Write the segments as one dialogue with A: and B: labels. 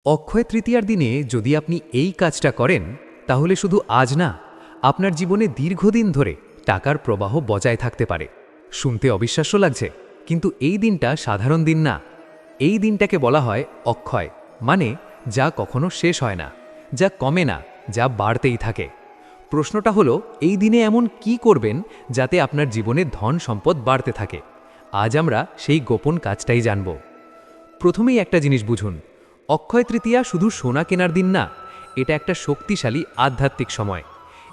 A: অক্ষয় তৃতীয়ার দিনে যদি আপনি এই কাজটা করেন তাহলে শুধু আজ না, আপনার জীবনে দীর্ঘদিন ধরে টাকার প্রবাহ বজায় থাকতে পারে। শুনতে অবিশ্বাস্য লাগছে, কিন্তু এই দিনটা সাধারণ দিন না। এই দিনটাকে বলা হয় অক্ষয়, মানে যা কখনো শেষ হয় না, যা কমে না, যা বাড়তেই থাকে। প্রশ্নটা হলো, এই দিনে এমন কি করবেন যাতে আপনার জীবনে ধন সম্পদ বাড়তে থাকে? আজ আমরা সেই গোপন কাজটাই জানব। প্রথমেই একটা জিনিস বুঝুন, অক্ষয় তৃতীয়া শুধু সোনা কেনার দিন না, এটা একটা শক্তিশালী আধ্যাত্মিক সময়।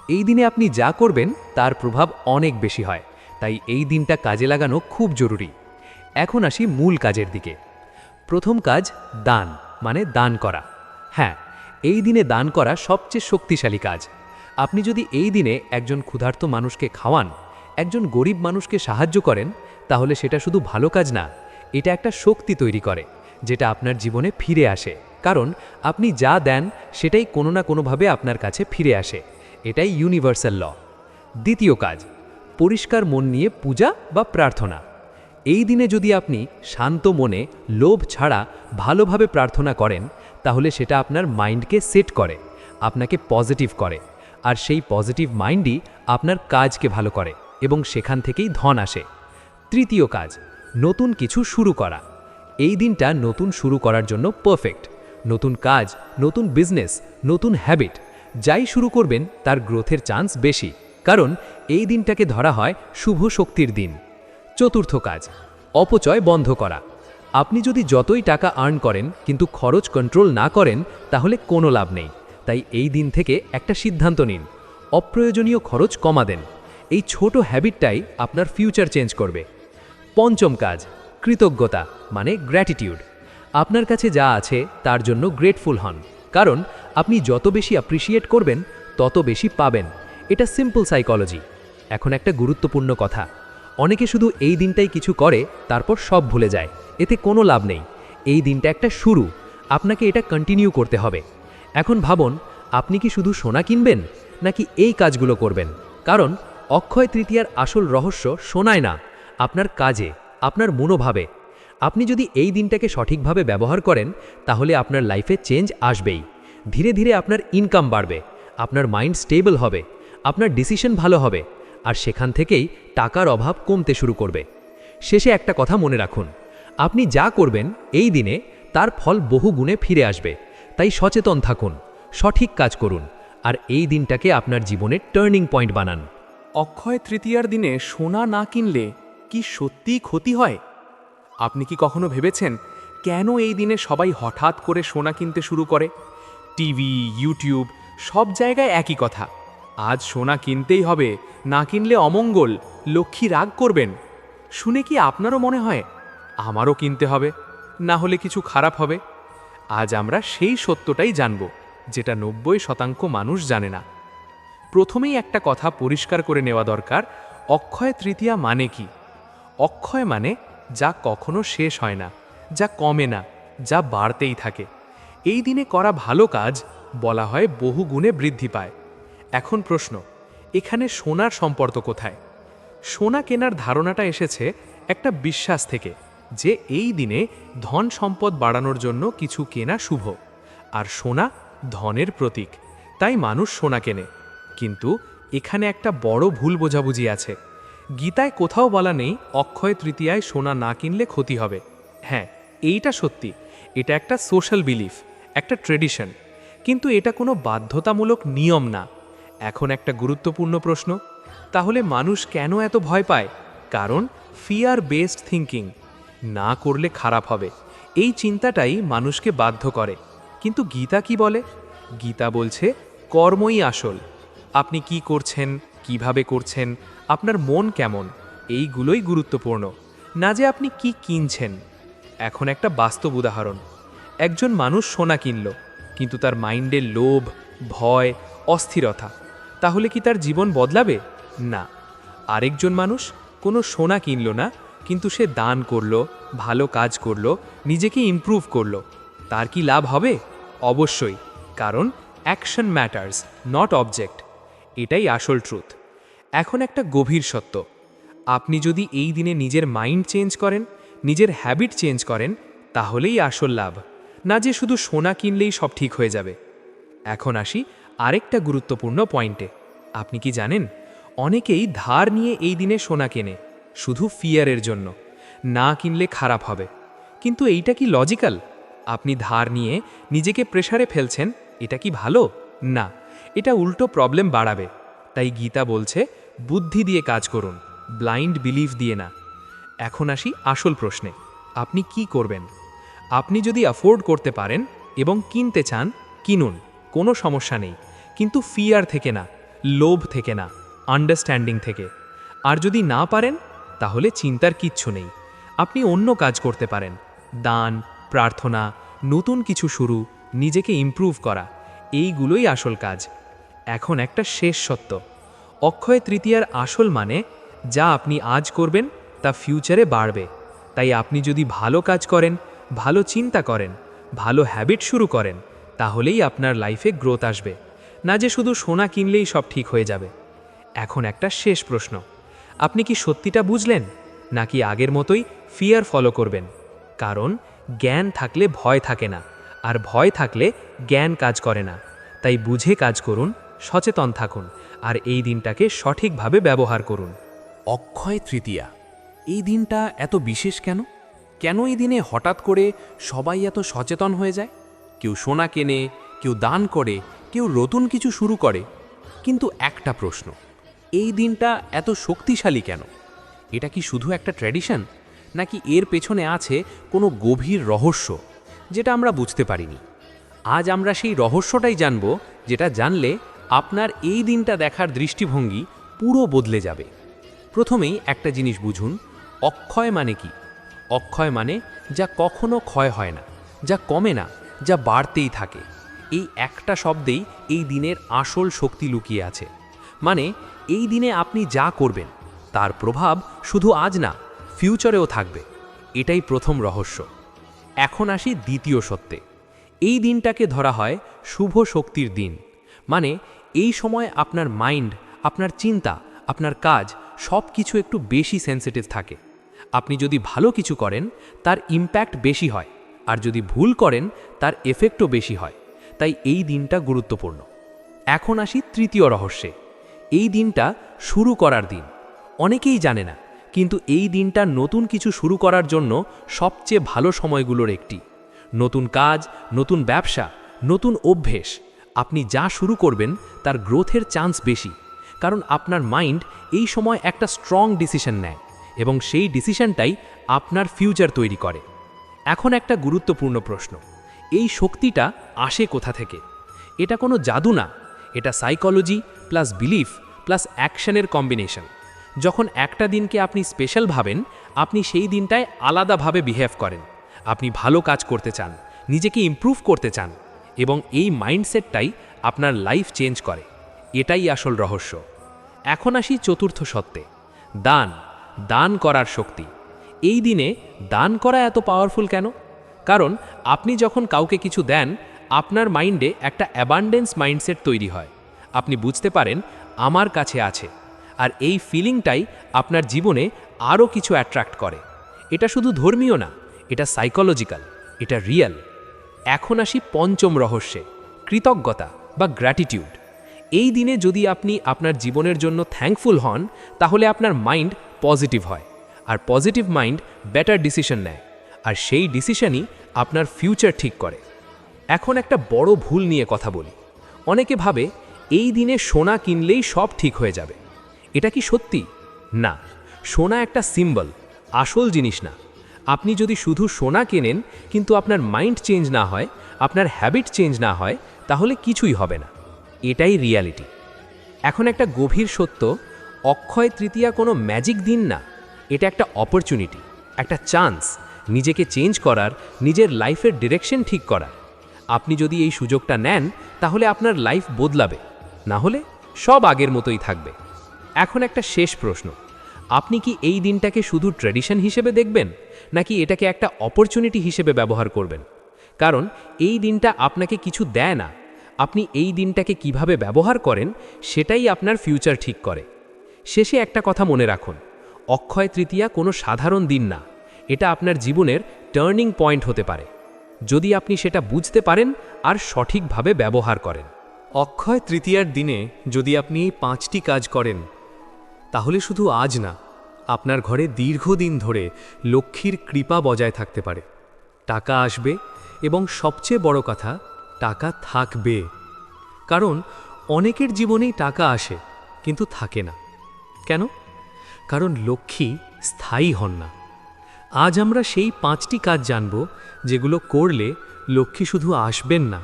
A: এই দিনে আপনি যা করবেন তার প্রভাব অনেক বেশি হয়, তাই এই দিনটা কাজে লাগানো খুব জরুরি। এখন আসি মূল কাজের দিকে। প্রথম কাজ দান, মানে দান করা। হ্যাঁ, এই দিনে দান করা সবচেয়ে শক্তিশালী কাজ। আপনি যদি এই দিনে একজন ক্ষুধার্ত মানুষকে খাওয়ান, একজন গরিব মানুষকে সাহায্য করেন, তাহলে সেটা শুধু ভালো কাজ না, এটা একটা শক্তি তৈরি করে, যেটা আপনার জীবনে ফিরে আসে। কারণ আপনি যা দেন সেটাই কোনো না কোনোভাবে আপনার কাছে ফিরে আসে। এটাই ইউনিভার্সাল ল। দ্বিতীয় কাজ, পরিষ্কার মন নিয়ে পূজা বা প্রার্থনা। এই দিনে যদি আপনি শান্ত মনে, লোভ ছাড়া ভালোভাবে প্রার্থনা করেন, তাহলে সেটা আপনার মাইন্ডকে সেট করে, আপনাকে পজিটিভ করে। আর সেই পজিটিভ মাইন্ডই আপনার কাজকে ভালো করে এবং সেখান থেকেই ধন আসে। তৃতীয় কাজ, নতুন কিছু শুরু করা। এই দিনটা নতুন শুরু করার জন্য পারফেক্ট। নতুন কাজ, নতুন বিজনেস, নতুন হ্যাবিট, যাই শুরু করবেন তার গ্রোথের চান্স বেশি, কারণ এই দিনটাকে ধরা হয় শুভ শক্তির দিন। চতুর্থ কাজ, অপচয় বন্ধ করা। আপনি যদি যতই টাকা আর্ন করেন কিন্তু খরচ কন্ট্রোল না করেন, তাহলে কোনো লাভ নেই। তাই এই দিন থেকে একটা সিদ্ধান্ত নিন, অপ্রয়োজনীয় খরচ কমা দেন। এই ছোট হ্যাবিটটাই আপনার ফিউচার চেঞ্জ করবে। পঞ্চম কাজ, কৃতজ্ঞতা, মানে গ্র্যাটিটিউড। আপনার কাছে যা আছে তার জন্য গ্রেটফুল হন, কারণ আপনি যত বেশি অ্যাপ্রিসিয়েট করবেন তত বেশি পাবেন। এটা সিম্পল সাইকোলজি। এখন একটা গুরুত্বপূর্ণ কথা, অনেকে শুধু এই দিনটাই কিছু করে তারপর সব ভুলে যায়। এতে কোনো লাভ নেই। এই দিনটা একটা শুরু, আপনাকে এটা কন্টিনিউ করতে হবে। এখন ভাবুন, আপনি কি শুধু সোনা কিনবেন নাকি এই কাজগুলো করবেন? কারণ অক্ষয় তৃতীয়ার আসল রহস্য সোনায় না, আপনার কাজে, আপনার মনোভাবে। আপনি যদি এই দিনটাকে সঠিকভাবে ব্যবহার করেন, তাহলে আপনার লাইফে চেঞ্জ আসবেই। ধীরে ধীরে আপনার ইনকাম বাড়বে, আপনার মাইন্ড স্টেবল হবে, আপনার ডিসিশন ভালো হবে, আর সেখান থেকেই টাকার অভাব কমতে শুরু করবে। শেষে একটা কথা মনে রাখুন, আপনি যা করবেন এই দিনে তার ফল বহু গুণে ফিরে আসবে। তাই সচেতন থাকুন, সঠিক কাজ করুন, আর এই দিনটাকে আপনার জীবনের টার্নিং পয়েন্ট বানান।
B: অক্ষয় তৃতীয়ার দিনে সোনা না কিনলে কি সত্যিই ক্ষতি হয়? আপনি কি কখনো ভেবেছেন কেন এই দিনে সবাই হঠাৎ করে সোনা কিনতে শুরু করে? টিভি, ইউটিউব, সব জায়গায় একই কথা, আজ সোনা কিনতেই হবে, না কিনলে অমঙ্গল, লক্ষ্মী রাগ করবেন। শুনে কি আপনারও মনে হয় আমারও কিনতে হবে, না হলে কিছু খারাপ হবে? আজ আমরা সেই সত্যটাই জানব, যেটা 90% মানুষ জানে না। প্রথমেই একটা কথা পরিষ্কার করে নেওয়া দরকার, অক্ষয় তৃতীয়া মানে কি? অক্ষয় মানে যা কখনো শেষ হয় না, যা কমে না, যা বাড়তেই থাকে। এই দিনে করা ভালো কাজ বলা হয় বহু গুণে বৃদ্ধি পায়। এখন প্রশ্ন, এখানে সোনার সম্পর্ক কোথায়? সোনা কেনার ধারণাটা এসেছে একটা বিশ্বাস থেকে, যে এই দিনে ধন সম্পদ বাড়ানোর জন্য কিছু কেনা শুভ, আর সোনা ধনের প্রতীক, তাই মানুষ সোনা কেনে। কিন্তু এখানে একটা বড় ভুল বোঝাবুঝি আছে। গীতায় কোথাও বলা নেই অক্ষয় তৃতীয়ায় সোনা না কিনলে ক্ষতি হবে। হ্যাঁ, এইটা সত্যি, এটা একটা সোশ্যাল বিলিফ, একটা ট্রেডিশন, কিন্তু এটা কোনো বাধ্যতামূলক নিয়ম না। এখন একটা গুরুত্বপূর্ণ প্রশ্ন, তাহলে মানুষ কেন এত ভয় পায়? কারণ ফিয়ার বেসড থিঙ্কিং, না করলে খারাপ হবে, এই চিন্তাটাই মানুষকে বাধ্য করে। কিন্তু গীতা কি বলে? গীতা বলছে কর্মই আসল। আপনি কি করছেন, কিভাবে করছেন, আপনার মন কেমন, এইগুলোই গুরুত্বপূর্ণ, না যে আপনি কি কিনছেন। এখন একটা বাস্তব উদাহরণ, একজন মানুষ সোনা কিনল, কিন্তু তার মাইন্ডে লোভ, ভয়, অস্থিরতা, তাহলে কি তার জীবন বদলাবে? না। আরেকজন মানুষ কোনো সোনা কিনল না, কিন্তু সে দান করলো, ভালো কাজ করলো, নিজেকে ইমপ্রুভ করলো, তার কি লাভ হবে? অবশ্যই, কারণ অ্যাকশন ম্যাটার্স, নট অবজেক্ট। এটাই আসল ট্রুথ। এখন একটা গভীর সত্য, আপনি যদি এই দিনে নিজের মাইন্ড চেঞ্জ করেন, নিজের হ্যাবিট চেঞ্জ করেন, তাহলেই আসল লাভ। না যে শুধু সোনা কিনলেই সব ঠিক হয়ে যাবে। এখন আসি আরেকটা গুরুত্বপূর্ণ পয়েন্টে। আপনি কি জানেন, অনেকেই ধার নিয়ে এই দিনে সোনা কেনে শুধু ফিয়ারের জন্য, না কিনলে খারাপ হবে। কিন্তু এইটা কি লজিক্যাল? আপনি ধার নিয়ে নিজেকে প্রেসারে ফেলছেন, এটা কি ভালো? না, এটা উল্টো প্রবলেম বাড়াবে। তাই গীতা বলছে, বুদ্ধি দিয়ে কাজ করুন, ব্লাইন্ড বিলিফ দিয়ে না। এখন আসি আসল প্রশ্নে, আপনি কি করবেন? আপনি যদি অ্যাফোর্ড করতে পারেন এবং কিনতে চান, কিনুন, কোনো সমস্যা নেই। কিন্তু ফিয়ার থেকে না, লোভ থেকে না, আন্ডারস্ট্যান্ডিং থেকে। আর যদি না পারেন, তাহলে চিন্তার কিচ্ছু নেই। আপনি অন্য কাজ করতে পারেন, দান, প্রার্থনা, নতুন কিছু শুরু, নিজেকে ইমপ্রুভ করা, এইগুলোই আসল কাজ। এখন একটা শেষ সত্য, অক্ষয় তৃতীয়ার আসল মানে যা আপনি আজ করবেন তা ফিউচারে বাড়বে। তাই আপনি যদি ভালো কাজ করেন, ভালো চিন্তা করেন, ভালো হ্যাবিট শুরু করেন, তাহলেই আপনার লাইফে গ্রোথ আসবে। না যে শুধু সোনা কিনলেই সব ঠিক হয়ে যাবে। এখন একটা শেষ প্রশ্ন, আপনি কি সত্যিটা বুঝলেন, নাকি আগের মতোই ফিয়ার ফলো করবেন? কারণ জ্ঞান থাকলে ভয় থাকে না, আর ভয় থাকলে জ্ঞান কাজ করে না। তাই বুঝে কাজ করুন, সচেতন থাকুন, আর এই দিনটাকে সঠিকভাবে ব্যবহার করুন।
C: অক্ষয় তৃতীয়া, এই দিনটা এত বিশেষ কেন? কেন এই দিনে হঠাৎ করে সবাই এত সচেতন হয়ে যায়? কেউ সোনা কেনে, কেউ দান করে, কেউ নতুন কিছু শুরু করে। কিন্তু একটা প্রশ্ন, এই দিনটা এত শক্তিশালী কেন? এটা কি শুধু একটা ট্র্যাডিশন, নাকি এর পেছনে আছে কোনো গভীর রহস্য যেটা আমরা বুঝতে পারিনি? আজ আমরা সেই রহস্যটাই জানব, যেটা জানলে আপনার এই দিনটা দেখার দৃষ্টিভঙ্গি পুরো বদলে যাবে। প্রথমেই একটা জিনিস বুঝুন, অক্ষয় মানে কি? অক্ষয় মানে যা কখনো ক্ষয় হয় না, যা কমে না, যা বাড়তেই থাকে। এই একটা শব্দেই এই দিনের আসল শক্তি লুকিয়ে আছে। মানে এই দিনে আপনি যা করবেন তার প্রভাব শুধু আজ না, ফিউচারেও থাকবে। এটাই প্রথম রহস্য। এখন আসি দ্বিতীয় সত্যে। এই দিনটাকে ধরা হয় শুভ শক্তির দিন। মানে এই সময় আপনার মাইন্ড, আপনার চিন্তা, আপনার কাজ সব কিছু একটু বেশি সেন্সিটিভ থাকে। আপনি যদি ভালো কিছু করেন তার ইম্প্যাক্ট বেশি হয়, আর যদি ভুল করেন তার এফেক্টও বেশি হয়। তাই এই দিনটা গুরুত্বপূর্ণ। এখন আসি তৃতীয় রহস্যে। এই দিনটা শুরু করার দিন। অনেকেই জানে না, কিন্তু এই দিনটা নতুন কিছু শুরু করার জন্য সবচেয়ে ভালো সময়গুলোর একটি। নতুন কাজ, নতুন ব্যবসা, নতুন অভ্যেস, আপনি যা শুরু করবেন তার গ্রোথের চান্স বেশি। কারণ আপনার মাইন্ড এই সময় একটা স্ট্রং ডিসিশন নেয়, এবং সেই ডিসিশনটাই আপনার ফিউচার তৈরি করে। এখন একটা গুরুত্বপূর্ণ প্রশ্ন, এই শক্তিটা আসে কোথা থেকে? এটা কোনো জাদু না, এটা সাইকোলজি প্লাস বিলিফ প্লাস অ্যাকশনের কম্বিনেশন। যখন একটা দিনকে আপনি স্পেশাল ভাবেন, আপনি সেই দিনটায় আলাদাভাবে বিহেভ করেন। আপনি ভালো কাজ করতে চান, নিজেকে ইমপ্রুভ করতে চান, এবং এই মাইন্ডসেটটাই আপনার লাইফ চেঞ্জ করে। এটাই আসল রহস্য। এখন আসি চতুর্থ সত্যে, দান। দান করার শক্তি। এই দিনে দান করা এত পাওয়ারফুল কেন? কারণ আপনি যখন কাউকে কিছু দেন, আপনার মাইন্ডে একটা অ্যাবান্ডেন্স মাইন্ডসেট তৈরি হয়। আপনি বুঝতে পারেন আমার কাছে আছে, আর এই ফিলিংটাই আপনার জীবনে আরও কিছু অ্যাট্রাক্ট করে। এটা শুধু ধর্মীয় না, এটা সাইকোলজিক্যাল, এটা রিয়েল। এখন আসি পঞ্চম রহস্যে, কৃতজ্ঞতা বা গ্র্যাটিটিউড। এই দিনে যদি আপনি আপনার জীবনের জন্য থ্যাঙ্কফুল হন, তাহলে আপনার মাইন্ড পজিটিভ হয়, আর পজিটিভ মাইন্ড বেটার ডিসিশন নেয়, আর সেই ডিসিশনই আপনার ফিউচার ঠিক করে। এখন একটা বড় ভুল নিয়ে কথা বলি। অনেকে ভাবে এই দিনে সোনা কিনলেই সব ঠিক হয়ে যাবে। এটা কি সত্যি? না, সোনা একটা সিম্বল, আসল জিনিস না। আপনি যদি শুধু সোনা কেনেন কিন্তু আপনার মাইন্ড চেঞ্জ না হয়, আপনার হ্যাবিট চেঞ্জ না হয়, তাহলে কিছুই হবে না। এটাই রিয়ালিটি। এখন একটা গভীর সত্য, অক্ষয় তৃতীয়া কোনো ম্যাজিক দিন না, এটা একটা অপরচুনিটি, একটা চান্স নিজেকে চেঞ্জ করার, নিজের লাইফের ডিরেকশন ঠিক করার। আপনি যদি এই সুযোগটা নেন, তাহলে আপনার লাইফ বদলাবে, না হলে সব আগের মতোই থাকবে। এখন একটা শেষ প্রশ্ন, আপনি কি এই দিনটাকে শুধু ট্র্যাডিশন হিসেবে দেখবেন, নাকি এটাকে একটা অপরচুনিটি হিসেবে ব্যবহার করবেন? কারণ এই দিনটা আপনাকে কিছু দেয় না, আপনি এই দিনটাকে কিভাবে ব্যবহার করেন সেটাই আপনার ফিউচার ঠিক করে। শেষে একটা কথা মনে রাখুন, অক্ষয় তৃতীয়া কোনো সাধারণ দিন না, এটা আপনার জীবনের টার্নিং পয়েন্ট হতে পারে। যদি আপনি সেটা বুঝতে পারেন আর সঠিকভাবে ব্যবহার করেন।
A: অক্ষয় তৃতীয়ার দিনে যদি আপনি এই 5টি কাজ করেন তাহলে শুধু আজ না, আপনার ঘরে দীর্ঘদিন ধরে লক্ষ্মীর কৃপা বজায় থাকতে পারে। টাকা আসবে এবং সবচেয়ে বড় কথা, টাকা থাকবে। কারণ অনেকের জীবনেই টাকা আসে কিন্তু থাকে না। কেন? কারণ লক্ষ্মী স্থায়ী হন না। আজ আমরা সেই 5টি কাজ জানব যেগুলো করলে লক্ষ্মী শুধু আসবেন না,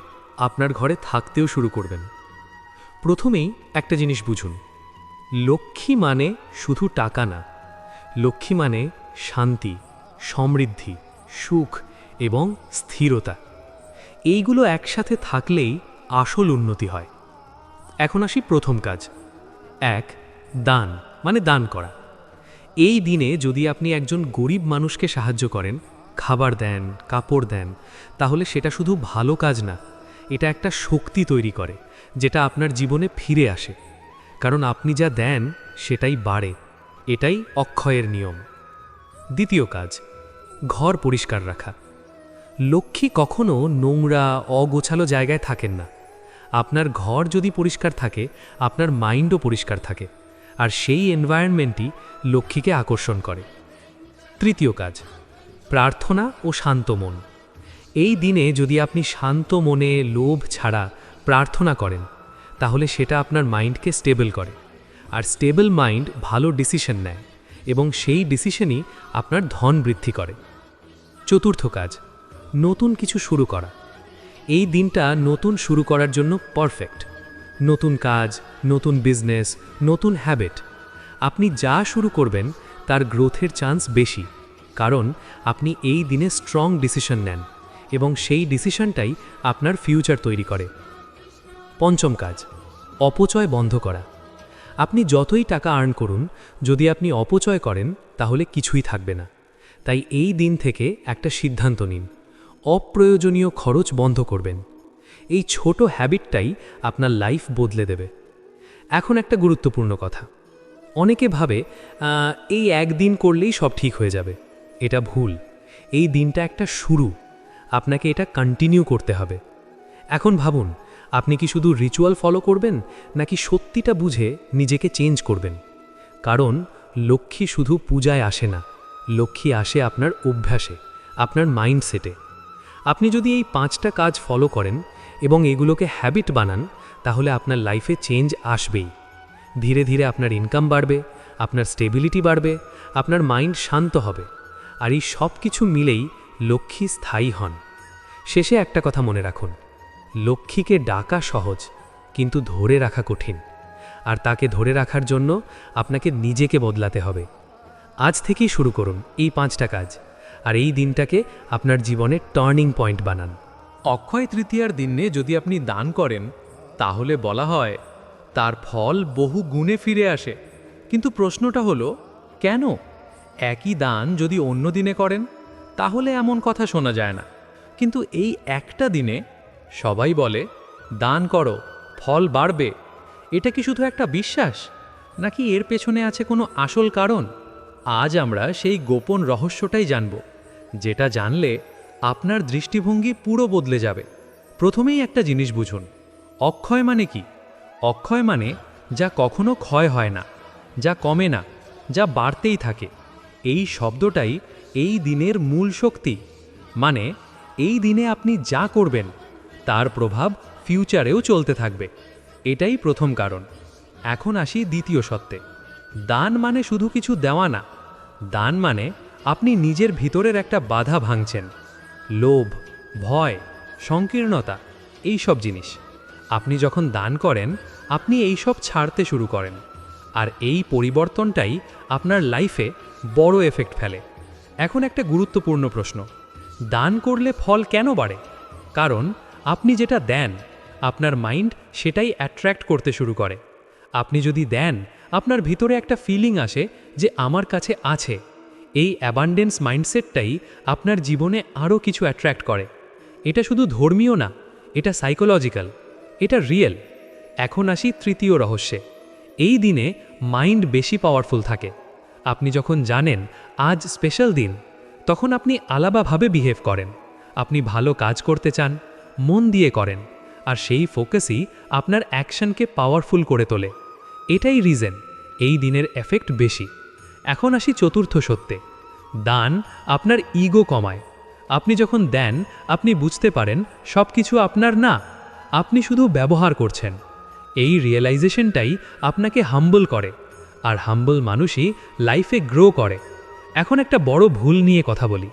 A: আপনার ঘরে থাকতেও শুরু করবেন। প্রথমেই একটা জিনিস বুঝুন, লক্ষ্মী মানে শুধু টাকা না, লক্ষ্মী মানে শান্তি, সমৃদ্ধি, সুখ এবং স্থিরতা। এইগুলো একসাথে থাকলেই আসল উন্নতি হয়। এখন আসি প্রথম কাজ। 1. দান মানে দান করা। এই দিনে যদি আপনি একজন গরিব মানুষকে সাহায্য করেন, খাবার দেন, কাপড় দেন, তাহলে সেটা শুধু ভালো কাজ না, এটা একটা শক্তি তৈরি করে যেটা আপনার জীবনে ফিরে আসে। কারণ আপনি যা দেন সেটাই বাড়ে। এটাই অক্ষয়ের নিয়ম। দ্বিতীয় কাজ, ঘর পরিষ্কার রাখা। লক্ষ্মী কখনো নোংরা অগোছালো জায়গায় থাকেন না। আপনার ঘর যদি পরিষ্কার থাকে, আপনার মাইন্ডও পরিষ্কার থাকে, আর সেই এনভায়রনমেন্টই লক্ষ্মীকে আকর্ষণ করে। তৃতীয় কাজ, প্রার্থনা ও শান্ত মন। এই দিনে যদি আপনি শান্ত মনে লোভ ছাড়া প্রার্থনা করেন তাহলে সেটা আপনার মাইন্ডকে স্টেবল করে, আর স্টেবল মাইন্ড ভালো ডিসিশন নেয় এবং সেই ডিসিশনই আপনার ধন বৃদ্ধি করে। চতুর্থ কাজ, নতুন কিছু শুরু করা। এই দিনটা নতুন শুরু করার জন্য পারফেক্ট। নতুন কাজ, নতুন বিজনেস, নতুন হ্যাবিট। আপনি যা শুরু করবেন তার গ্রোথের চান্স বেশি, কারণ আপনি এই দিনে স্ট্রং ডিসিশন নেন এবং সেই ডিসিশনটাই আপনার ফিউচার তৈরি করে। পঞ্চম কাজ, অপচয় বন্ধ করা। আপনি যতই টাকা আর্ন করুন, যদি আপনি অপচয় করেন তাহলে কিছুই থাকবে না। তাই এই দিন থেকে একটা সিদ্ধান্ত নিন, অপ্রয়োজনীয় খরচ বন্ধ করবেন। এই ছোট হ্যাবিটটাই আপনার লাইফ বদলে দেবে। এখন একটা গুরুত্বপূর্ণ কথা, অনেকে ভাবে এই একদিন করলেই সব ঠিক হয়ে যাবে। এটা ভুল। এই দিনটা একটা শুরু, আপনাকে এটা কন্টিনিউ করতে হবে। এখন ভাবুন, আপনি কি শুধু রিচুয়াল ফলো করবেন নাকি সত্যিটা বুঝে নিজেকে চেঞ্জ করবেন? কারণ লক্ষ্মী শুধু পূজায় আসে না, লক্ষ্মী আসে আপনার অভ্যাসে, আপনার মাইন্ডসেটে। আপনি যদি এই 5টা কাজ ফলো করেন এবং এগুলোকে হ্যাবিট বানান তাহলে আপনার লাইফে চেঞ্জ আসবেই। ধীরে ধীরে আপনার ইনকাম বাড়বে, আপনার স্টেবিলিটি বাড়বে, আপনার মাইন্ড শান্ত হবে, আর এই সব কিছু মিলেই লক্ষ্মী স্থায়ী হন। শেষে একটা কথা মনে রাখুন, লক্ষ্মীকে ডাকা সহজ কিন্তু ধরে রাখা কঠিন, আর তাকে ধরে রাখার জন্য আপনাকে নিজেকে বদলাতে হবে। আজ থেকেই শুরু করুন এই 5টা কাজ, আর এই দিনটাকে আপনার জীবনের টার্নিং পয়েন্ট বানান।
B: অক্ষয় তৃতীয়ার দিনে যদি আপনি দান করেন তাহলে বলা হয় তার ফল বহু গুণে ফিরে আসে। কিন্তু প্রশ্নটা হলো, কেন? একই দান যদি অন্য দিনে করেন তাহলে এমন কথা শোনা যায় না, কিন্তু এই একটা দিনে সবাই বলে দান করো, ফল বাড়বে। এটা কি শুধু একটা বিশ্বাস, নাকি এর পেছনে আছে কোনো আসল কারণ? আজ আমরা সেই গোপন রহস্যটাই জানব, যেটা জানলে আপনার দৃষ্টিভঙ্গি পুরো বদলে যাবে। প্রথমেই একটা জিনিস বুঝুন, অক্ষয় মানে কি? অক্ষয় মানে যা কখনো ক্ষয় হয় না, যা কমে না, যা বাড়তেই থাকে। এই শব্দটাই এই দিনের মূল শক্তি। মানে এই দিনে আপনি যা করবেন তার প্রভাব ফিউচারেও চলতে থাকবে। এটাই প্রথম কারণ। এখন আসি দ্বিতীয় সত্যে। দান মানে শুধু কিছু দেওয়া না, দান মানে আপনি নিজের ভিতরের একটা বাধা ভাঙছেন। লোভ, ভয়, সংকীর্ণতা, এই সব জিনিস। আপনি যখন দান করেন আপনি এই সব ছাড়তে শুরু করেন, আর এই পরিবর্তনটাই আপনার লাইফে বড় এফেক্ট ফেলে। এখন একটা গুরুত্বপূর্ণ প্রশ্ন, দান করলে ফল কেন বাড়ে? কারণ আপনি যেটা দেন আপনার মাইন্ড সেটাই অ্যাট্রাক্ট করতে শুরু করে। আপনি যদি দেন, আপনার ভিতরে একটা ফিলিং আসে যে আমার কাছে আছে। এই অ্যাবান্ডেন্স মাইন্ডসেটটাই আপনার জীবনে আরও কিছু অ্যাট্রাক্ট করে। এটা শুধু ধর্মীয় না, এটা সাইকোলজিক্যাল, এটা রিয়েল। এখন আসি তৃতীয় রহস্যে। এই দিনে মাইন্ড বেশি পাওয়ারফুল থাকে। আপনি যখন জানেন আজ স্পেশাল দিন, তখন আপনি আলাদাভাবে বিহেভ করেন।
A: আপনি ভালো কাজ করতে চান, মন দিয়ে করেন, আর সেই ফোকাসই আপনার অ্যাকশনকে পাওয়ারফুল করে তোলে। এটাই রিজন এই দিনের এফেক্ট বেশি। এখন আসি চতুর্থ সত্যে। দান আপনার ইগো কমায়। আপনি যখন দেন, আপনি বুঝতে পারেন সব কিছু আপনার না, আপনি শুধু ব্যবহার করছেন। এই রিয়েলাইজেশনটাই আপনাকে হাম্বল করে, আর হাম্বল মানুষই লাইফে গ্রো করে। এখন একটা বড় ভুল নিয়ে কথা বলি।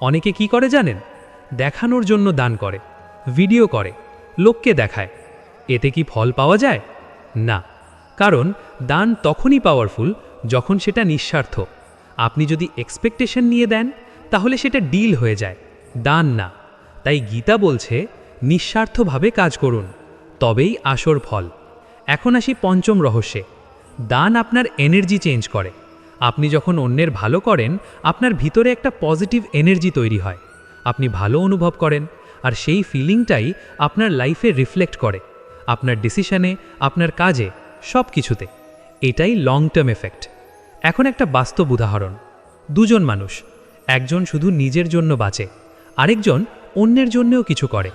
A: অনেকে কি করে জানেন? দেখানোর জন্য দান করে, ভিডিও করে, লোককে দেখায়। এতে কি ফল পাওয়া যায়? না, কারণ দান তখনই পাওয়ারফুল যখন সেটা নিঃস্বার্থ। আপনি যদি এক্সপেকটেশন নিয়ে দেন, তাহলে সেটা ডিল হয়ে যায়, দান না। তাই গীতা বলছে, নিঃস্বার্থভাবে কাজ করুন, তবেই আসল ফল। এখন আসি পঞ্চম রহস্যে। দান আপনার এনার্জি চেঞ্জ করে। আপনি যখন অন্যের ভালো করেন, আপনার ভিতরে একটা পজিটিভ এনার্জি তৈরি হয়। আপনি ভালো অনুভব করেন, আর সেই ফিলিংটাই আপনার লাইফে রিফ্লেক্ট করে, আপনার ডিসিশনে, আপনার কাজে, সব কিছুতে। এটাই লং টার্ম এফেক্ট। এখন একটা বাস্তব উদাহরণ। দুজন মানুষ, একজন শুধু নিজের জন্য বাঁচে, আরেকজন অন্যের জন্যও কিছু করে।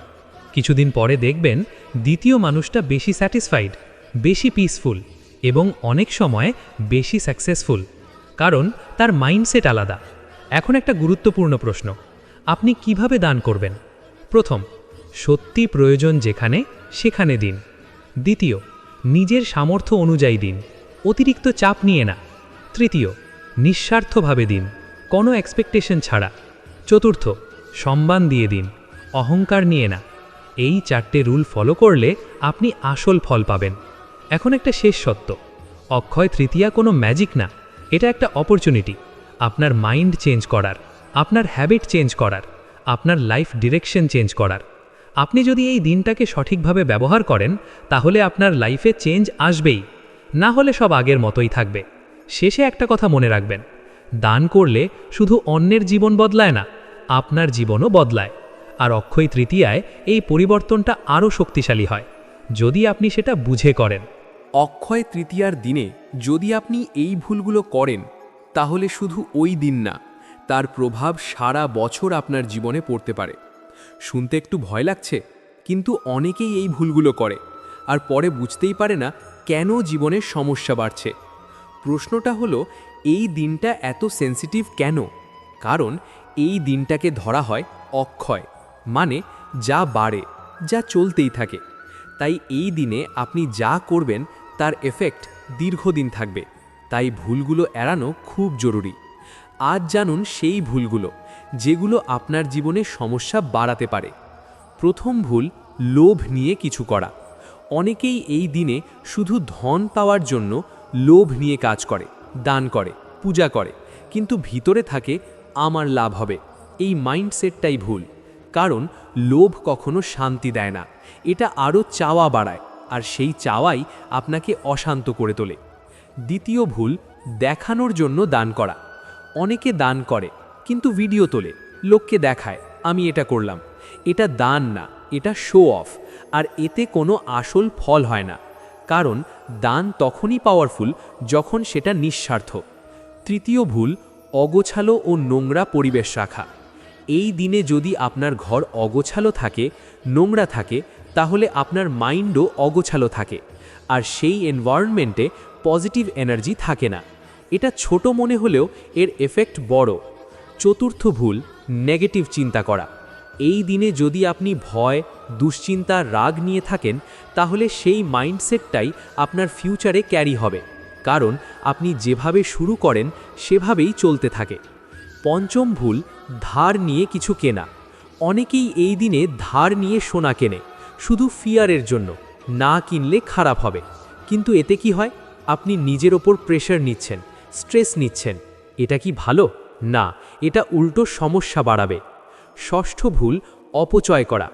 A: কিছুদিন পরে দেখবেন দ্বিতীয় মানুষটা বেশি স্যাটিসফাইড, বেশি পিসফুল এবং অনেক সময় বেশি সাকসেসফুল, কারণ তার মাইন্ডসেট আলাদা। এখন একটা গুরুত্বপূর্ণ প্রশ্ন, আপনি কিভাবে দান করবেন? প্রথম, সত্যি প্রয়োজন যেখানে সেখানে দিন। দ্বিতীয়, নিজের সামর্থ্য অনুযায়ী দিন, অতিরিক্ত চাপ নিয়ে না। তৃতীয়, নিঃস্বার্থভাবে দিন, কোনো এক্সপেকটেশন ছাড়া। চতুর্থ, সম্মান দিয়ে দিন, অহংকার নিয়ে না। এই 4টে রুল ফলো করলে আপনি আসল ফল পাবেন। এখন একটা শেষ সত্য, অক্ষয় তৃতীয়া কোনো ম্যাজিক না, এটা একটা অপরচুনিটি আপনার মাইন্ড চেঞ্জ করার, আপনার হ্যাবিট চেঞ্জ করার, আপনার লাইফ ডিরেকশন চেঞ্জ করার। আপনি যদি এই দিনটাকে সঠিকভাবে ব্যবহার করেন, তাহলে আপনার লাইফে চেঞ্জ আসবেই, না হলে সব আগের মতোই থাকবে। শেষে একটা কথা মনে রাখবেন, দান করলে শুধু অন্যের জীবন বদলায় না, আপনার জীবনও বদলায়। আর অক্ষয় তৃতীয়ায় এই পরিবর্তনটা আরও শক্তিশালী হয়, যদি আপনি সেটা বুঝে করেন।
B: অক্ষয় তৃতীয়ার দিনে যদি আপনি এই ভুলগুলো করেন, তাহলে শুধু ওই দিন না, তার প্রভাব সারা বছর আপনার জীবনে পড়তে পারে। শুনতে একটু ভয় লাগছে, কিন্তু অনেকেই এই ভুলগুলো করে, আর পরে বুঝতেই পারে না কেন জীবনের সমস্যা বাড়ছে। প্রশ্নটা হলো, এই দিনটা এত সেন্সিটিভ কেন? কারণ এই দিনটাকে ধরা হয় অক্ষয়, মানে যা বাড়ে, যা চলতেই থাকে। তাই এই দিনে আপনি যা করবেন তার এফেক্ট দীর্ঘদিন থাকবে। তাই ভুলগুলো এড়ানো খুব জরুরি। আজ জানুন সেই ভুলগুলো যেগুলো আপনার জীবনে সমস্যা বাড়াতে পারে। প্রথম ভুল, লোভ নিয়ে কিছু করা। অনেকেই এই দিনে শুধু ধন পাওয়ার জন্য লোভ নিয়ে কাজ করে, দান করে, পূজা করে, কিন্তু ভিতরে থাকে আমার লাভ হবে। এই মাইন্ডসেটটাই ভুল, কারণ লোভ কখনো শান্তি দেয় না, এটা আরও চাওয়া বাড়ায়, আর সেই চাওয়াই আপনাকে অশান্ত করে তোলে। দ্বিতীয় ভুল, দেখানোর জন্য দান করা। অনেকে দান করে কিন্তু ভিডিও তোলে, লোককে দেখায় আমি এটা করলাম। এটা দান না, এটা শো অফ, আর এতে কোনো আসল ফল হয় না, কারণ দান তখনই পাওয়ারফুল যখন সেটা নিঃস্বার্থ। তৃতীয় ভুল, অগোছালো ও নোংরা পরিবেশ রাখা। এই দিনে যদি আপনার ঘর অগোছালো থাকে, নোংরা থাকে, তাহলে আপনার মাইন্ডও অগোছালো থাকে, আর সেই এনভায়রনমেন্টে পজিটিভ এনার্জি থাকে না। এটা ছোট মনে হলেও এর এফেক্ট বড়। চতুর্থ ভুল, নেগেটিভ চিন্তা করা। এই দিনে যদি আপনি ভয়, দুশ্চিন্তা, রাগ নিয়ে থাকেন, তাহলে সেই মাইন্ডসেটটাই আপনার ফিউচারে ক্যারি হবে, কারণ আপনি যেভাবে শুরু করেন সেভাবেই চলতে থাকে। পঞ্চম ভুল, ধার নিয়ে কিছু কেনা। অনেকেই এই দিনে ধার নিয়ে সোনা কেনে, শুধু ফিয়ারের জন্য, না কিনলে খারাপ হবে। কিন্তু এতে কি হয়? আপনি নিজের ওপর প্রেশার নিচ্ছেন, স্ট্রেস নিচ্ছেন। এটা কি ভালো? না, এটা উল্টো সমস্যা বাড়াবে। ষষ্ঠ ভুল, অপচয় করা।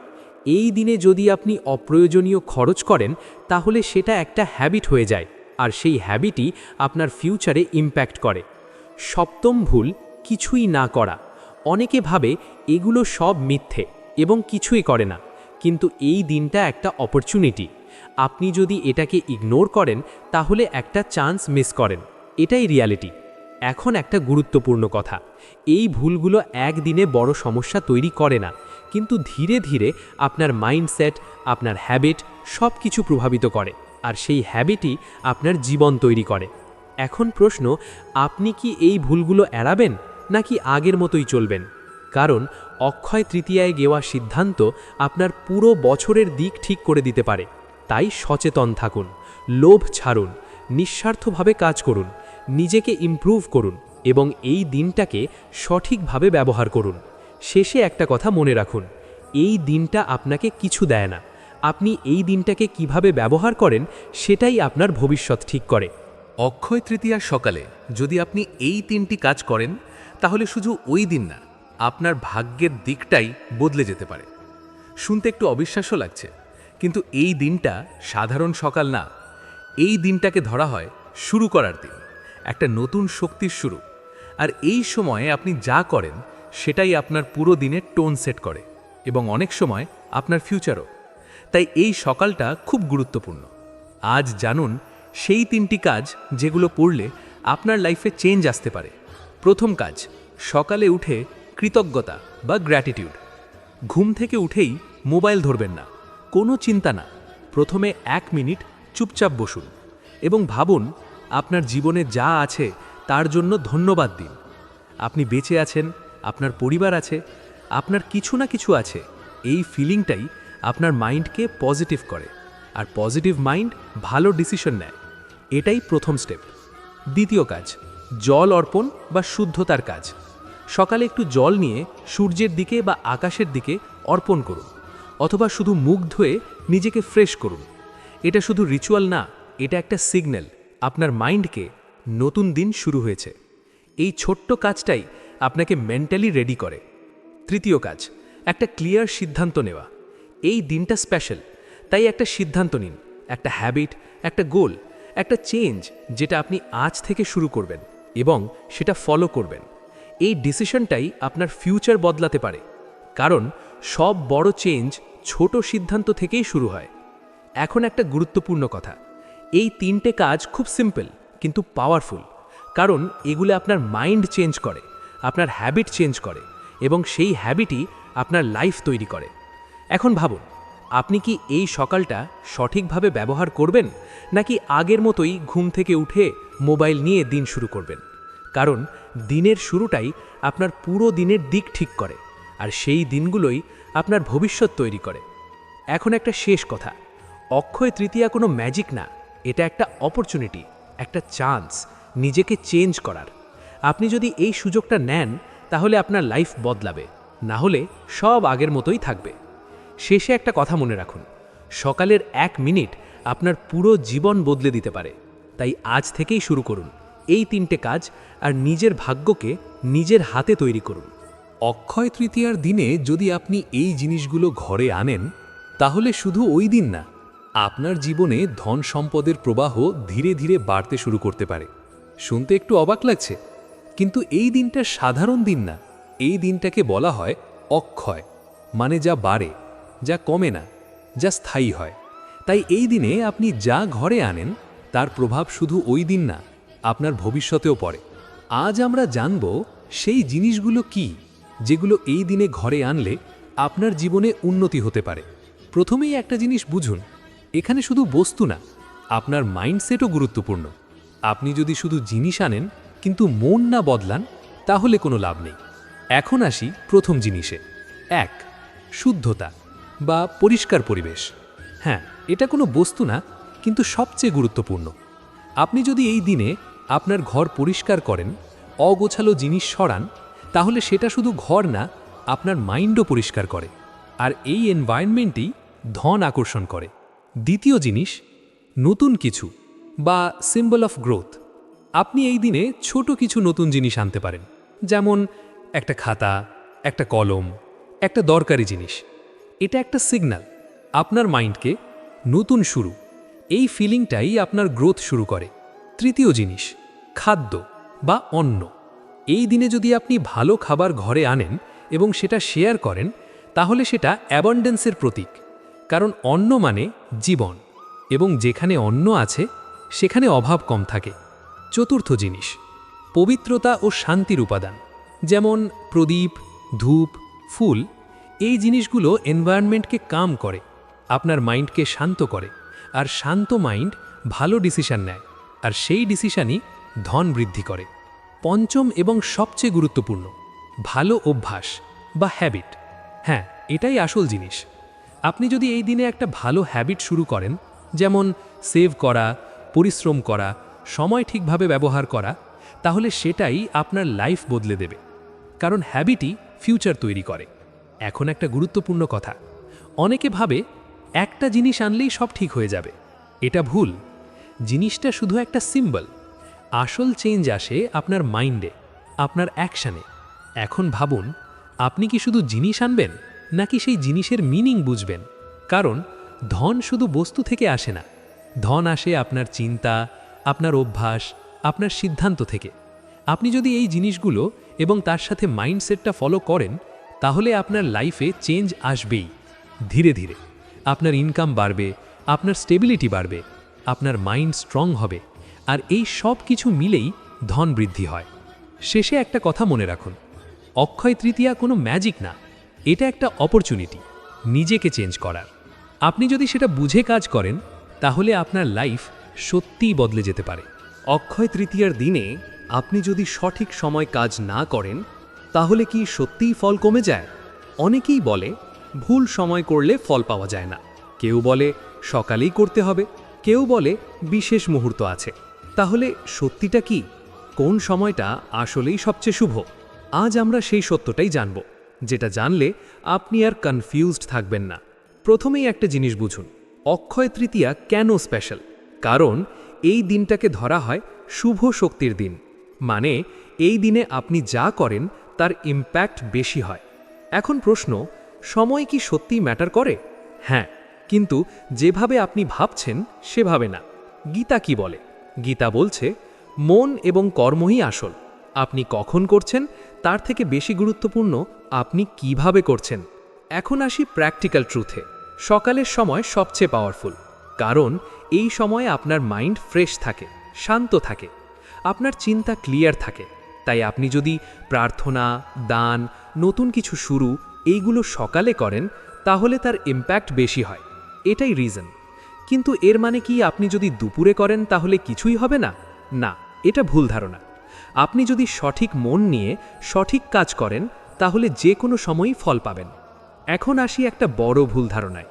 B: এই দিনে যদি আপনি অপ্রয়োজনীয় খরচ করেন, তাহলে সেটা একটা হ্যাবিট হয়ে যায়, আর সেই হ্যাবিটই আপনার ফিউচারে ইম্প্যাক্ট করে। সপ্তম ভুল, কিছুই না করা। অনেকে ভাবে এগুলো সব মিথ্যে এবং কিছুই করে না, কিন্তু এই দিনটা একটা অপরচুনিটি। আপনি যদি এটাকে ইগনোর করেন, তাহলে একটা চান্স মিস করেন। এটাই রিয়ালিটি। এখন একটা গুরুত্বপূর্ণ কথা, এই ভুলগুলো একদিনে বড় সমস্যা তৈরি করে না, কিন্তু ধীরে ধীরে আপনার মাইন্ডসেট, আপনার হ্যাবিট সব কিছু প্রভাবিত করে, আর সেই হ্যাবিটই আপনার জীবন তৈরি করে। এখন প্রশ্ন, আপনি কি এই ভুলগুলো এড়াবেন নাকি আগের মতোই চলবেন? কারণ অক্ষয় তৃতীয়ায় নেওয়া সিদ্ধান্ত আপনার পুরো বছরের দিক ঠিক করে দিতে পারে। তাই সচেতন থাকুন, লোভ ছাড়ুন, নিঃস্বার্থভাবে কাজ করুন, নিজেকে ইমপ্রুভ করুন এবং এই দিনটাকে সঠিকভাবে ব্যবহার করুন। শেষে একটা কথা মনে রাখুন, এই দিনটা আপনাকে কিছু দেয় না, আপনি এই দিনটাকে কিভাবে ব্যবহার করেন সেটাই আপনার ভবিষ্যৎ ঠিক করে।
A: অক্ষয় তৃতীয়ার সকালে যদি আপনি এই 3টি কাজ করেন, তাহলে শুধু ওই দিন না, আপনার ভাগ্যের দিকটাই বদলে যেতে পারে। শুনতে একটু অবিশ্বাস্য লাগছে, কিন্তু এই দিনটা সাধারণ সকাল না। এই দিনটাকে ধরা হয় শুরু করার দিন, একটা নতুন শক্তির শুরু। আর এই সময়ে আপনি যা করেন সেটাই আপনার পুরো দিনের টোন সেট করে, এবং অনেক সময় আপনার ফিউচারও। তাই এই সকালটা খুব গুরুত্বপূর্ণ। আজ জানুন সেই 3টি কাজ যেগুলো পড়লে আপনার লাইফে চেঞ্জ আসতে পারে। প্রথম কাজ, সকালে উঠে কৃতজ্ঞতা বা গ্র্যাটিটিউড। ঘুম থেকে উঠেই মোবাইল ধরবেন না, কোনো চিন্তা না। প্রথমে 1 মিনিট চুপচাপ বসুন এবং ভাবুন আপনার জীবনে যা আছে তার জন্য ধন্যবাদ দিন। আপনি বেঁচে আছেন, আপনার পরিবার আছে, আপনার কিছু না কিছু আছে। এই ফিলিংটাই আপনার মাইন্ডকে পজিটিভ করে, আর পজিটিভ মাইন্ড ভালো ডিসিশন নেয়। এটাই প্রথম স্টেপ। দ্বিতীয় কাজ, জল অর্পণ বা শুদ্ধতার কাজ। সকালে একটু জল নিয়ে সূর্যের দিকে বা আকাশের দিকে অর্পণ করুন, অথবা শুধু মুখ ধুয়ে নিজেকে ফ্রেশ করুন। এটা শুধু রিচুয়াল না, এটা একটা সিগন্যাল আপনার মাইন্ডকে নতুন দিন শুরু হয়েছে। এই ছোট্ট কাজটাই আপনাকে মেন্টালি রেডি করে। তৃতীয় কাজ, একটা ক্লিয়ার সিদ্ধান্ত নেওয়া। এই দিনটা স্পেশাল, তাই একটা সিদ্ধান্ত নিন, একটা হ্যাবিট, একটা গোল, একটা চেঞ্জ যেটা আপনি আজ থেকে শুরু করবেন এবং সেটা ফলো করবেন। এই ডিসিশনটাই আপনার ফিউচার বদলাতে পারে, কারণ সব বড় চেঞ্জ ছোট সিদ্ধান্ত থেকেই শুরু হয়। এখন একটা গুরুত্বপূর্ণ কথা, এই 3টে কাজ খুব সিম্পল কিন্তু পাওয়ারফুল, কারণ এগুলো আপনার মাইন্ড চেঞ্জ করে, আপনার হ্যাবিট চেঞ্জ করে এবং সেই হ্যাবিটই আপনার লাইফ তৈরি করে। এখন ভাবুন, আপনি কি এই সকালটা সঠিকভাবে ব্যবহার করবেন নাকি আগের মতোই ঘুম থেকে উঠে মোবাইল নিয়ে দিন শুরু করবেন? কারণ দিনের শুরুটাই আপনার পুরো দিনের দিক ঠিক করে, আর সেই দিনগুলোই আপনার ভবিষ্যৎ তৈরি করে। এখন একটা শেষ কথা, অক্ষয় তৃতীয়া কোনো ম্যাজিক না, এটা একটা অপরচুনিটি, একটা চান্স নিজেকে চেঞ্জ করার। আপনি যদি এই সুযোগটা নেন তাহলে আপনার লাইফ বদলাবে, না হলে সব আগের মতোই থাকবে। শেষে একটা কথা মনে রাখুন, সকালের 1 মিনিট আপনার পুরো জীবন বদলে দিতে পারে। তাই আজ থেকেই শুরু করুন এই 3টে কাজ, আর নিজের ভাগ্যকে নিজের হাতে তৈরি করুন।
C: অক্ষয় তৃতীয়ার দিনে যদি আপনি এই জিনিসগুলো ঘরে আনেন, তাহলে শুধু ওই দিন না, আপনার জীবনে ধন সম্পদের প্রবাহ ধীরে ধীরে বাড়তে শুরু করতে পারে। শুনতে একটু অবাক লাগছে, কিন্তু এই দিনটা সাধারণ দিন না। এই দিনটাকে বলা হয় অক্ষয়, মানে যা বাড়ে, যা কমে না, যা স্থায়ী হয়। তাই এই দিনে আপনি যা ঘরে আনেন তার প্রভাব শুধু ওই দিন না, আপনার ভবিষ্যতেও পড়ে। আজ আমরা জানব সেই জিনিসগুলো কি, যেগুলো এই দিনে ঘরে আনলে আপনার জীবনে উন্নতি হতে পারে। প্রথমেই একটা জিনিস বুঝুন, এখানে শুধু বস্তু না, আপনার মাইন্ডসেটও গুরুত্বপূর্ণ। আপনি যদি শুধু জিনিস আনেন কিন্তু মন না বদলান, তাহলে কোনো লাভ নেই। এখন আসি প্রথম জিনিসে। 1, শুদ্ধতা বা পরিষ্কার পরিবেশ। হ্যাঁ, এটা কোনো বস্তু না, কিন্তু সবচেয়ে গুরুত্বপূর্ণ। আপনি যদি এই দিনে আপনার ঘর পরিষ্কার করেন, অগোছালো জিনিস সরান, তাহলে সেটা শুধু ঘর না, আপনার মাইন্ডও পরিষ্কার করে, আর এই এনভায়রনমেন্টই ধন আকর্ষণ করে। দ্বিতীয় জিনিস, নতুন কিছু বা সিম্বল অফ গ্রোথ। আপনি এই দিনে ছোট কিছু নতুন জিনিস আনতে পারেন, যেমন একটা খাতা, একটা কলম, একটা দরকারি জিনিস। এটা একটা সিগন্যাল আপনার মাইন্ডকে নতুন শুরু, এই ফিলিংটাই আপনার গ্রোথ শুরু করে। তৃতীয় জিনিস, খাদ্য বা অন্ন। এই দিনে যদি আপনি ভালো খাবার ঘরে আনেন এবং সেটা শেয়ার করেন, তাহলে সেটা অ্যাবান্ডেন্সের প্রতীক, কারণ অন্ন মানে জীবন, এবং যেখানে অন্ন আছে সেখানে অভাব কম থাকে। চতুর্থ জিনিস, পবিত্রতা ও শান্তির উপাদান, যেমন প্রদীপ, ধূপ, ফুল।
A: এই জিনিসগুলো এনভায়রনমেন্টকে কাম করে, আপনার মাইন্ডকে শান্ত করে, আর শান্ত মাইন্ড ভালো ডিসিশন নেয়, আর সেই ডিসিশনই ধন বৃদ্ধি করে। পঞ্চম এবং সবচেয়ে গুরুত্বপূর্ণ, ভালো অভ্যাস বা হ্যাবিট। হ্যাঁ, এটাই আসল জিনিস। আপনি যদি এই দিনে একটা ভালো হ্যাবিট শুরু করেন, যেমন সেভ করা, পরিশ্রম করা, সময় ঠিকভাবে ব্যবহার করা, তাহলে সেটাই আপনার লাইফ বদলে দেবে। কারণ হ্যাবিটই ফিউচার তৈরি করে। এখন একটা গুরুত্বপূর্ণ কথা, অনেকে ভাবে একটা জিনিস আনলেই সব ঠিক হয়ে যাবে। এটা ভুল। জিনিসটা শুধু একটা সিম্বল। আসল চেঞ্জ আসে আপনার মাইন্ডে, আপনার অ্যাকশানে। এখন ভাবুন, আপনি কি শুধু জিনিস আনবেন, নাকি সেই জিনিসের মিনিং বুঝবেন? কারণ ধন শুধু বস্তু থেকে আসে না, ধন আসে আপনার চিন্তা, আপনার অভ্যাস, আপনার সিদ্ধান্ত থেকে। আপনি যদি এই জিনিসগুলো এবং তার সাথে মাইন্ডসেটটা ফলো করেন, তাহলে আপনার লাইফে চেঞ্জ আসবেই। ধীরে ধীরে আপনার ইনকাম বাড়বে, আপনার স্টেবিলিটি বাড়বে, আপনার মাইন্ড স্ট্রং হবে, আর এই সব কিছু মিলেই ধন বৃদ্ধি হয়। শেষে একটা কথা মনে রাখুন, অক্ষয় তৃতীয়া কোনো ম্যাজিক না, এটা একটা অপরচুনিটি নিজেকে চেঞ্জ করার। আপনি যদি সেটা বুঝে কাজ করেন, তাহলে আপনার লাইফ সত্যিই বদলে যেতে পারে।
D: অক্ষয় তৃতীয়ার দিনে আপনি যদি সঠিক সময় কাজ না করেন, তাহলে কি সত্যিই ফল কমে যায়? অনেকেই বলে ভুল সময় করলে ফল পাওয়া যায় না। কেউ বলে সকালেই করতে হবে, কেউ বলে বিশেষ মুহূর্ত আছে। তাহলে সত্যিটা কি? কোন সময়টা আসলেই সবচেয়ে শুভ? আজ আমরা সেই সত্যটাই জানব, যেটা জানলে আপনি আর কনফিউজড থাকবেন না। প্রথমেই একটা জিনিস বুঝুন, অক্ষয় তৃতীয়া কেন স্পেশাল? কারণ এই দিনটাকে ধরা হয় শুভ শক্তির দিন। মানে এই দিনে আপনি যা করেন তার ইম্প্যাক্ট বেশি হয়। এখন প্রশ্ন, সময় কি সত্যিই ম্যাটার করে? হ্যাঁ, কিন্তু যেভাবে আপনি ভাবছেন সেভাবে না। গীতা কি বলে? গীতা বলছে, মন এবং কর্মই আসল। আপনি কখন করছেন তার থেকে বেশি গুরুত্বপূর্ণ আপনি কিভাবে করছেন। এখন আসি প্র্যাকটিক্যাল ট্রুথে। সকালের সময় সবচেয়ে পাওয়ারফুল, কারণ এই সময়ে আপনার মাইন্ড ফ্রেশ থাকে, শান্ত থাকে, আপনার চিন্তা ক্লিয়ার থাকে। তাই আপনি যদি প্রার্থনা, দান, নতুন কিছু শুরু এইগুলো সকালে করেন, তাহলে তার ইম্প্যাক্ট বেশি হয়। এটাই রিজন। কিন্তু এর মানে কি আপনি যদি দুপুরে করেন তাহলে কিছুই হবে না? না, এটা ভুল ধারণা। আপনি যদি সঠিক মন নিয়ে সঠিক কাজ করেন, তাহলে যে কোনো সময়ই ফল পাবেন। এখন আসি একটা বড় ভুল ধারণায়।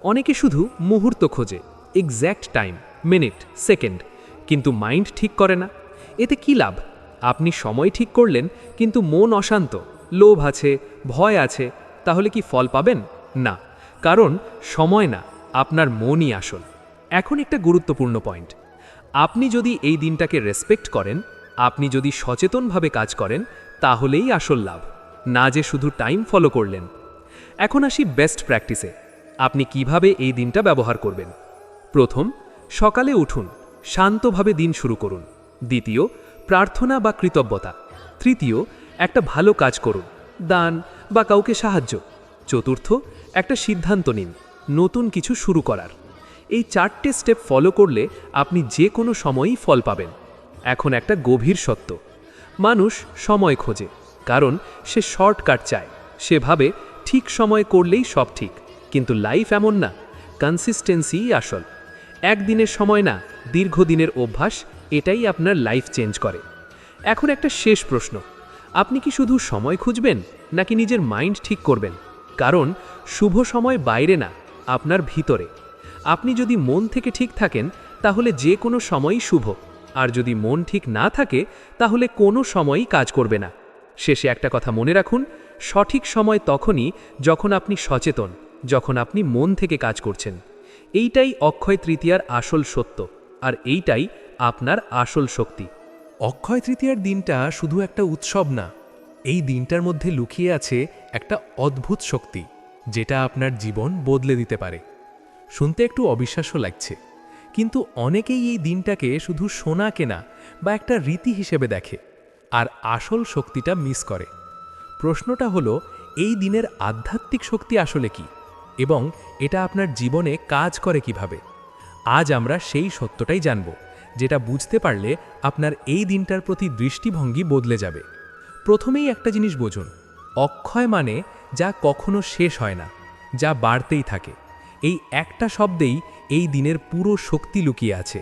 D: অনেকে শুধু মুহূর্ত খোঁজে, এক্স্যাক্ট টাইম, মিনিট, সেকেন্ড, কিন্তু মাইন্ড ঠিক করে না। এতে কি লাভ? আপনি সময় ঠিক করলেন, কিন্তু মন অশান্ত, লোভ আছে, ভয় আছে, তাহলে কি ফল পাবেন? না, কারণ সময় না, আপনার মনই আসল। এখন একটা গুরুত্বপূর্ণ পয়েন্ট, আপনি যদি এই দিনটাকে রেসপেক্ট করেন, আপনি যদি সচেতনভাবে কাজ করেন, তাহলেই আসল লাভ, না যে শুধু টাইম ফলো করলেন। এখন আসি বেস্ট প্র্যাকটিসে। আপনি কিভাবে এই দিনটা ব্যবহার করবেন। প্রথম, সকালে উঠুন, শান্তভাবে দিন শুরু করুন। দ্বিতীয়, প্রার্থনা বা কৃতজ্ঞতা। তৃতীয়, একটা ভালো কাজ করুন, দান বা কাউকে সাহায্য। চতুর্থ, একটা সিদ্ধান্ত নিন, নতুন কিছু শুরু করার। এই 4টে স্টেপ ফলো করলে আপনি যে কোনো সময়ই ফল পাবেন। এখন একটা গভীর সত্য, মানুষ সময় খোঁজে, কারণ সে শর্টকাট চায়। সে ভাবে ঠিক সময় করলেই সব ঠিক, কিন্তু লাইফ এমন না, কনসিস্টেন্সিই আসল। একদিনের সময় না, দীর্ঘদিনের অভ্যাস, এটাই আপনার লাইফ চেঞ্জ করে। এখন একটা শেষ প্রশ্ন, আপনি কি শুধু সময় খুঁজবেন, নাকি নিজের মাইন্ড ঠিক করবেন? কারণ শুভ সময় বাইরে না, আপনার ভিতরে। আপনি যদি মন থেকে ঠিক থাকেন, তাহলে যে কোনো সময়ই শুভ, আর যদি মন ঠিক না থাকে, তাহলে কোনো সময়ই কাজ করবে না। শেষে একটা কথা মনে রাখুন, সঠিক সময় তখনই যখন আপনি সচেতন, যখন আপনি মন থেকে কাজ করছেন। এইটাই অক্ষয় তৃতীয়ার আসল সত্য, আর এইটাই আপনার আসল শক্তি।
A: অক্ষয় তৃতীয়ার দিনটা শুধু একটা উৎসব না, এই দিনটার মধ্যে লুকিয়ে আছে একটা অদ্ভুত শক্তি, যেটা আপনার জীবন বদলে দিতে পারে। শুনতে একটু অবিশ্বাস্য লাগছে, কিন্তু অনেকেই এই দিনটাকে শুধু সোনা কেনা বা একটা রীতি হিসেবে দেখে, আর আসল শক্তিটা মিস করে। প্রশ্নটা হলো, এই দিনের আধ্যাত্মিক শক্তি আসলে কি, এবং এটা আপনার জীবনে কাজ করে কিভাবে? আজ আমরা সেই সত্যটাই জানব, যেটা বুঝতে পারলে আপনার এই দিনটার প্রতি দৃষ্টিভঙ্গি বদলে যাবে। প্রথমেই একটা জিনিস বুঝুন, অক্ষয় মানে
C: যা কখনো শেষ হয় না, যা বাড়তেই থাকে। এই একটা শব্দেই এই দিনের পুরো শক্তি লুকিয়ে আছে।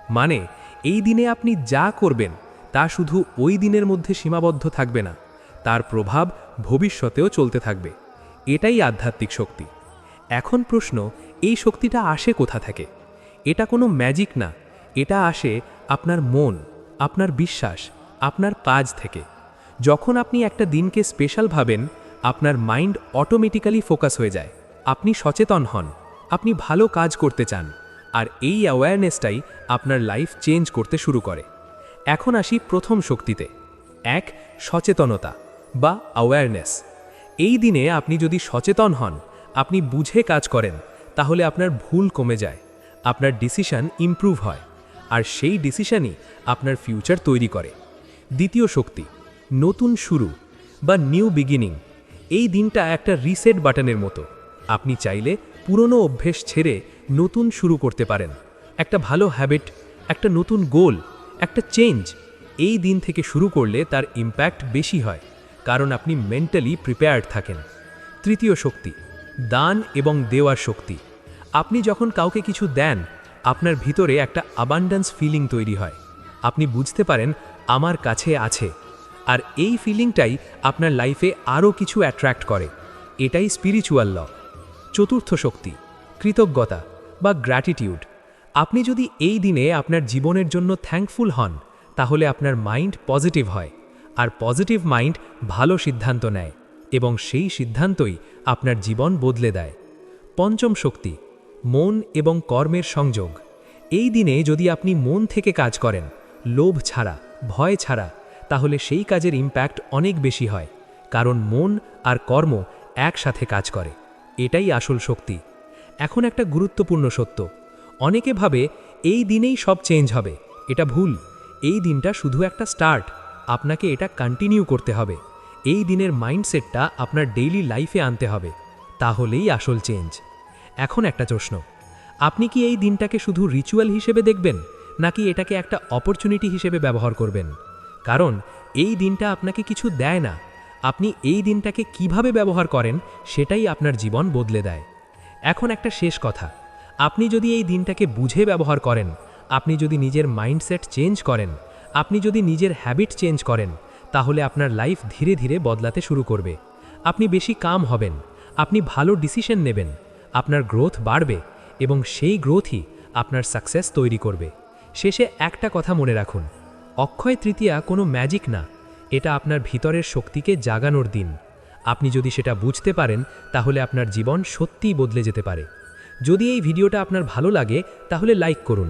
C: মানে এই দিনে আপনি যা করবেন তা শুধু ওই দিনের মধ্যে সীমাবদ্ধ থাকবে না, তার প্রভাব ভবিষ্যতেও চলতে থাকবে। এটাই আধ্যাত্মিক শক্তি। এখন প্রশ্ন, এই শক্তিটা আসে কোথা থেকে? এটা কোনো ম্যাজিক না, এটা আসে আপনার মন, আপনার বিশ্বাস, আপনার কাজ থেকে। যখন আপনি একটা দিনকে স্পেশাল ভাবেন, আপনার মাইন্ড অটোমেটিক্যালি ফোকাস হয়ে যায়, আপনি সচেতন হন, আপনি ভালো কাজ করতে চান, আর এই অ্যাওয়ারনেসটাই আপনার লাইফ চেঞ্জ করতে শুরু করে। এখন আসি প্রথম শক্তিতে। এক, সচেতনতা বা অ্যাওয়ারনেস। এই দিনে আপনি যদি সচেতন হন, আপনি বুঝে কাজ করেন, তাহলে আপনার ভুল কমে যায়, আপনার ডিসিশন ইমপ্রুভ হয়, আর সেই ডিসিশনই আপনার ফিউচার তৈরি করে। দ্বিতীয় শক্তি, নতুন শুরু বা নিউ বিগিনিং। এই দিনটা একটা রিসেট বাটনের মতো। আপনি চাইলে পুরনো অভ্যেস ছেড়ে নতুন শুরু করতে পারেন। একটা ভালো হ্যাবিট, একটা নতুন গোল, একটা চেঞ্জ এই দিন থেকে শুরু করলে তার ইম্প্যাক্ট বেশি হয়, কারণ আপনি মেন্টালি প্রিপেয়ার্ড থাকেন। তৃতীয় শক্তি, দান এবং দেওয়ার শক্তি। আপনি যখন কাউকে কিছু দেন, আপনার ভিতরে একটা অ্যাবান্ডেন্স ফিলিং তৈরি হয়। আপনি বুঝতে পারেন আমার কাছে আছে, আর এই ফিলিংটাই আপনার লাইফে আরও কিছু অ্যাট্রাক্ট করে। এটাই স্পিরিচুয়াল ল। চতুর্থ শক্তি, কৃতজ্ঞতা বা গ্র্যাটিটিউড। আপনি যদি এই দিনে আপনার জীবনের জন্য থ্যাঙ্কফুল হন, তাহলে আপনার মাইন্ড পজিটিভ হয়, আর পজিটিভ মাইন্ড ভালো সিদ্ধান্ত নেয়, এবং সেই সিদ্ধান্তই আপনার জীবন বদলে দেয়। পঞ্চম শক্তি, মন এবং কর্মের সংযোগ। এই দিনে যদি আপনি মন থেকে কাজ করেন, লোভ ছাড়া, ভয় ছাড়া, তাহলে সেই কাজের ইম্প্যাক্ট অনেক বেশি হয়, কারণ মন আর কর্ম একসাথে কাজ করে। এটাই আসল শক্তি। এখন একটা গুরুত্বপূর্ণ সত্য, অনেকে ভাবে এই দিনেই সব চেঞ্জ হবে। এটা ভুল। এই দিনটা শুধু একটা স্টার্ট, আপনাকে এটা কন্টিনিউ করতে হবে। এই দিনের মাইন্ডসেটটা আপনার ডেইলি লাইফে আনতে হবে, তাহলেই আসল চেঞ্জ। এখন একটা প্রশ্ন, আপনি কি এই দিনটাকে শুধু রিচুয়াল হিসেবে দেখবেন, নাকি এটাকে একটা অপরচুনিটি হিসেবে ব্যবহার করবেন? কারণ এই দিনটা আপনাকে কিছু দেয় না, আপনি এই দিনটাকে কিভাবে ব্যবহার করেন সেটাই আপনার জীবন বদলে দেয়। এখন একটা শেষ কথা, আপনি যদি এই দিনটাকে বুঝে ব্যবহার করেন, আপনি যদি নিজের মাইন্ডসেট চেঞ্জ করেন, আপনি যদি নিজের হ্যাবিট চেঞ্জ করেন, তাহলে আপনার লাইফ ধীরে ধীরে বদলাতে শুরু করবে। আপনি বেশি কাম হবেন, আপনি ভালো ডিসিশন নেবেন, আপনার গ্রোথ বাড়বে, এবং সেই গ্রোথই আপনার সাকসেস তৈরি করবে। শেষে একটা কথা মনে রাখুন, অক্ষয় তৃতীয়া কোনো ম্যাজিক না, এটা আপনার ভিতরের শক্তিকে জাগানোর দিন। আপনি যদি সেটা বুঝতে পারেন, তাহলে আপনার জীবন সত্যিই বদলে যেতে পারে। যদি এই ভিডিওটা আপনার ভালো লাগে, তাহলে লাইক করুন,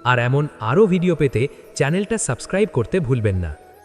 C: আর এমন আরও ভিডিও পেতে চ্যানেলটা সাবস্ক্রাইব করতে ভুলবেন না।